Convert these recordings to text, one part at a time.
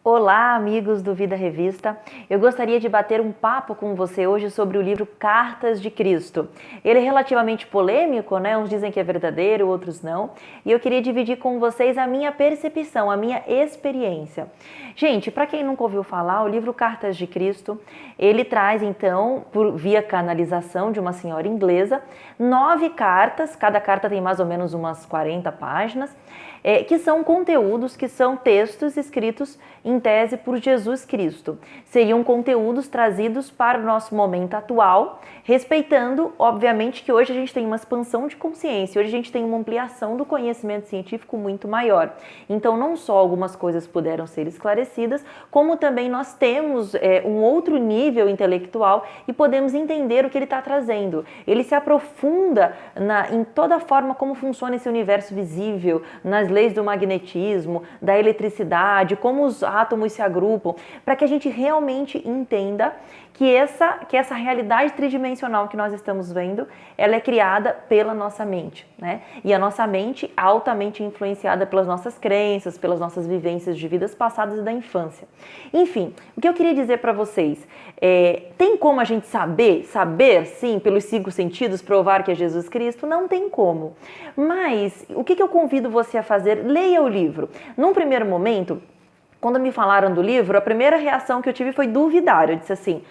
Olá, amigos do Vida Revista. Eu gostaria de bater um papo com você hoje sobre o livro Cartas de Cristo. Ele é relativamente polêmico, né? Uns dizem que é verdadeiro, outros não. E eu queria dividir com vocês a minha percepção, a minha experiência. Gente, para quem nunca ouviu falar, o livro Cartas de Cristo, ele traz então, via canalização de uma senhora inglesa, 9 cartas, cada carta tem mais ou menos umas 40 páginas, que são conteúdos, que são textos escritos em tese por Jesus Cristo. Seriam conteúdos trazidos para o nosso momento atual, respeitando, obviamente, que hoje a gente tem uma expansão de consciência, hoje a gente tem uma ampliação do conhecimento científico muito maior. Então, não só algumas coisas puderam ser esclarecidas, como também nós temos um outro nível intelectual e podemos entender o que ele está trazendo. Ele se aprofunda em toda a forma como funciona esse universo visível, nas leis do magnetismo, da eletricidade, como os átomos se agrupam, para que a gente realmente entenda que essa realidade tridimensional que nós estamos vendo, ela é criada pela nossa mente, né? E a nossa mente altamente influenciada pelas nossas crenças, pelas nossas vivências de vidas passadas e da infância. Enfim, o que eu queria dizer para vocês, tem como a gente saber sim, pelos 5 sentidos, provar que é Jesus Cristo? Não tem como. Mas, o que eu convido você a fazer? Leia o livro. Num primeiro momento, quando me falaram do livro, a primeira reação que eu tive foi duvidar. Eu disse assim,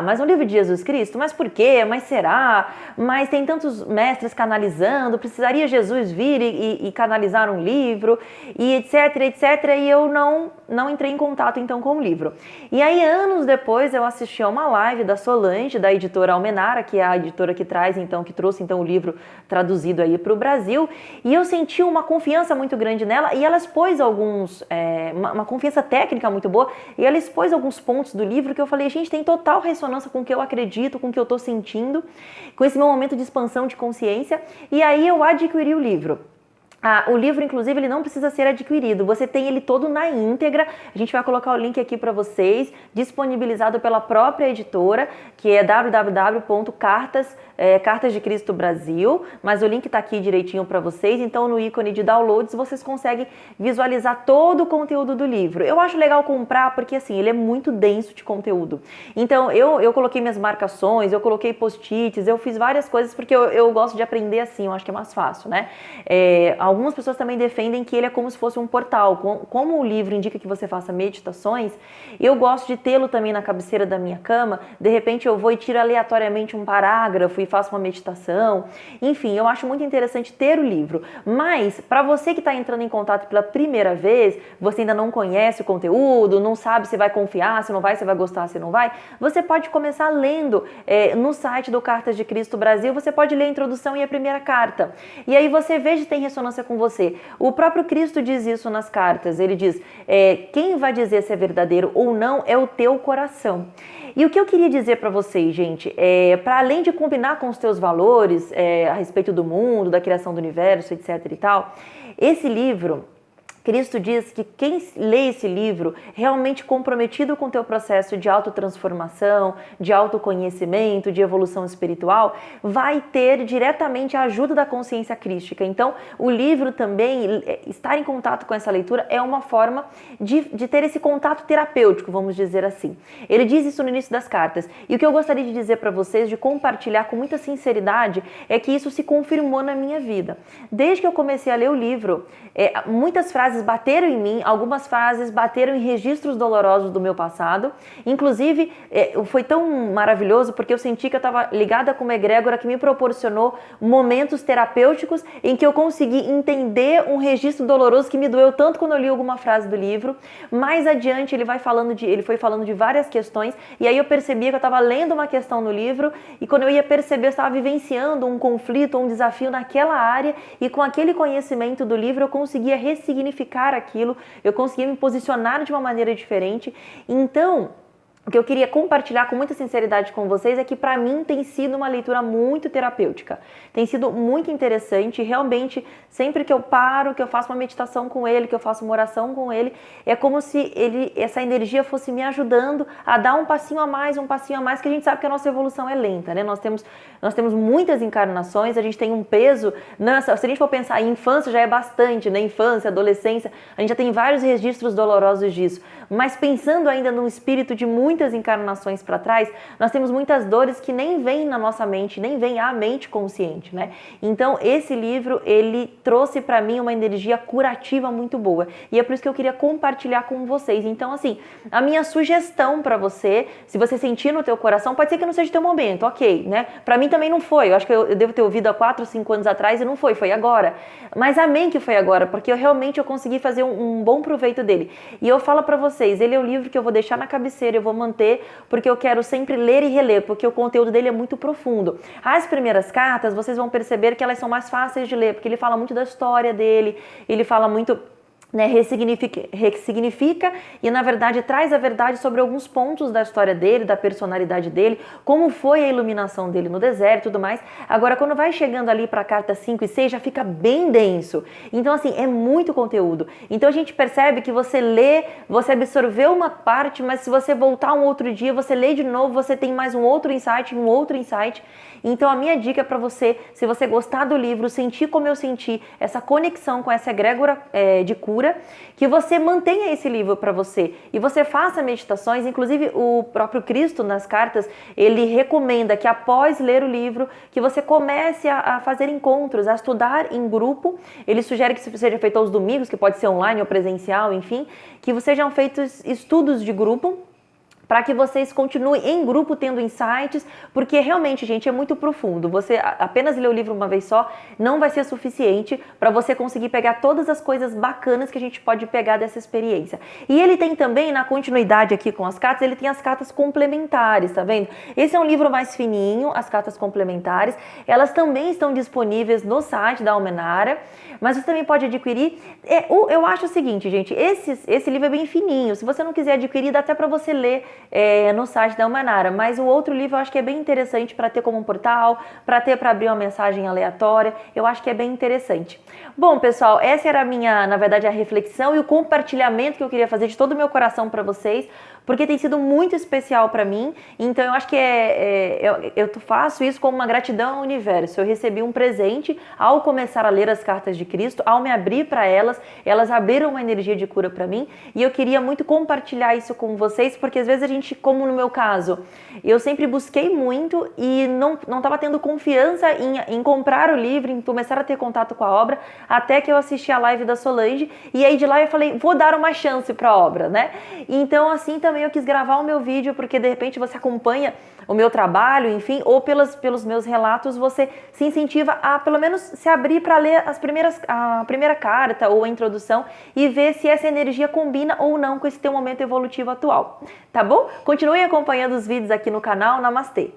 mas um livro de Jesus Cristo? Mas por quê? Mas será? Mas tem tantos mestres canalizando, precisaria Jesus vir e canalizar um livro? E etc, etc. E eu não entrei em contato então com o livro. E aí, anos depois, eu assisti a uma live da Solange, da editora Almenara, que é a editora que trouxe então o livro traduzido aí para o Brasil, e eu senti uma confiança muito grande nela, e ela expôs uma confiança técnica muito boa, e ela expôs alguns pontos do livro que eu falei, gente, tem total ressonância com o que eu acredito, com o que eu estou sentindo, com esse meu momento de expansão de consciência, e aí eu adquiri o livro. O livro, inclusive, ele não precisa ser adquirido, você tem ele todo na íntegra, a gente vai colocar o link aqui para vocês, disponibilizado pela própria editora, que é Cartas de Cristo Brasil, mas o link está aqui direitinho para vocês, então no ícone de downloads vocês conseguem visualizar todo o conteúdo do livro. Eu acho legal comprar porque assim, ele é muito denso de conteúdo, então eu coloquei minhas marcações, eu coloquei post-its, eu fiz várias coisas porque eu gosto de aprender assim, eu acho que é mais fácil, né? Algumas pessoas também defendem que ele é como se fosse um portal. Como o livro indica que você faça meditações, eu gosto de tê-lo também na cabeceira da minha cama. De repente eu vou e tiro aleatoriamente um parágrafo e faço uma meditação. Enfim, eu acho muito interessante ter o livro. Mas, para você que está entrando em contato pela primeira vez, você ainda não conhece o conteúdo, não sabe se vai confiar, se não vai, se vai gostar, se não vai, você pode começar lendo no site do Cartas de Cristo Brasil, você pode ler a introdução e a primeira carta. E aí você vê se tem ressonância com você. O próprio Cristo diz isso nas cartas, ele diz, quem vai dizer se é verdadeiro ou não é o teu coração. E o que eu queria dizer para vocês, gente, para além de combinar com os teus valores a respeito do mundo, da criação do universo, etc e tal, esse livro, Cristo diz que quem lê esse livro realmente comprometido com o teu processo de autotransformação, de autoconhecimento, de evolução espiritual, vai ter diretamente a ajuda da consciência crística. Então, o livro também, estar em contato com essa leitura é uma forma de ter esse contato terapêutico, vamos dizer assim. Ele diz isso no início das cartas. E o que eu gostaria de dizer para vocês, de compartilhar com muita sinceridade, é que isso se confirmou na minha vida. Desde que eu comecei a ler o livro, muitas frases bateram em mim, algumas frases bateram em registros dolorosos do meu passado, inclusive foi tão maravilhoso porque eu senti que eu estava ligada com uma egrégora que me proporcionou momentos terapêuticos em que eu consegui entender um registro doloroso que me doeu tanto quando eu li alguma frase do livro. Mais adiante ele foi falando de várias questões e aí eu percebia que eu estava lendo uma questão no livro e quando eu ia perceber eu estava vivenciando um conflito, um desafio naquela área e com aquele conhecimento do livro eu conseguia ressignificar aquilo, eu conseguia me posicionar de uma maneira diferente. Então, o que eu queria compartilhar com muita sinceridade com vocês é que para mim tem sido uma leitura muito terapêutica. Tem sido muito interessante, realmente, sempre que eu paro, que eu faço uma meditação com ele, que eu faço uma oração com ele, é como se essa energia fosse me ajudando a dar um passinho a mais, que a gente sabe que a nossa evolução é lenta, né? Nós temos muitas encarnações, a gente tem um peso, se a gente for pensar em infância já é bastante, né? Infância, adolescência, a gente já tem vários registros dolorosos disso, mas pensando ainda num espírito de muitas encarnações para trás, nós temos muitas dores que nem vêm na nossa mente, nem vêm à mente consciente, né? Então, esse livro, ele trouxe para mim uma energia curativa muito boa, e é por isso que eu queria compartilhar com vocês. Então, assim, a minha sugestão para você, se você sentir no teu coração, pode ser que não seja teu momento, ok, né? Para mim também não foi, eu acho que eu devo ter ouvido há 4, 5 anos atrás e não foi agora. Mas amém que foi agora, porque eu consegui fazer um bom proveito dele. E eu falo para vocês, ele é o livro que eu vou deixar na cabeceira, eu vou manter, porque eu quero sempre ler e reler, porque o conteúdo dele é muito profundo. As primeiras cartas, vocês vão perceber que elas são mais fáceis de ler, porque ele fala muito da história dele, ele fala muito, né, ressignifica e na verdade traz a verdade sobre alguns pontos da história dele, da personalidade dele, como foi a iluminação dele no deserto e tudo mais. Agora, quando vai chegando ali para a carta 5 e 6, já fica bem denso. Então, assim, é muito conteúdo. Então, a gente percebe que você lê, você absorveu uma parte, mas se você voltar um outro dia, você lê de novo, você tem mais um outro insight. Então, a minha dica para você, se você gostar do livro, sentir como eu senti, essa conexão com essa egrégora de cura, que você mantenha esse livro para você e você faça meditações. Inclusive, o próprio Cristo, nas cartas, ele recomenda que após ler o livro, que você comece a fazer encontros, a estudar em grupo. Ele sugere que isso seja feito aos domingos, que pode ser online ou presencial, enfim, que sejam feitos estudos de grupo, para que vocês continuem em grupo tendo insights, porque realmente, gente, é muito profundo. Você apenas ler o livro uma vez só não vai ser suficiente para você conseguir pegar todas as coisas bacanas que a gente pode pegar dessa experiência. E ele tem também, na continuidade aqui com as cartas, ele tem as cartas complementares, tá vendo? Esse é um livro mais fininho, as cartas complementares. Elas também estão disponíveis no site da Almenara, mas você também pode adquirir. Eu acho o seguinte, gente, esse livro é bem fininho. Se você não quiser adquirir, dá até para você ler no site da Almenara, mas o outro livro eu acho que é bem interessante para ter como um portal, para abrir uma mensagem aleatória. Eu acho que é bem interessante. Bom, pessoal, essa era na verdade, a reflexão e o compartilhamento que eu queria fazer de todo o meu coração para vocês, porque tem sido muito especial para mim. Então eu acho que eu faço isso como uma gratidão ao universo. Eu recebi um presente ao começar a ler as cartas de Cristo, ao me abrir para elas abriram uma energia de cura para mim, e eu queria muito compartilhar isso com vocês, porque às vezes a gente, como no meu caso, eu sempre busquei muito e não estava tendo confiança em comprar o livro, em começar a ter contato com a obra, até que eu assisti a live da Solange, e aí de lá eu falei, vou dar uma chance para a obra, né? Então assim também eu quis gravar o meu vídeo, porque de repente você acompanha o meu trabalho, enfim, ou pelos meus relatos, você se incentiva a pelo menos se abrir para ler a primeira carta ou a introdução e ver se essa energia combina ou não com esse teu momento evolutivo atual, tá bom? Continue acompanhando os vídeos aqui no canal. Namastê!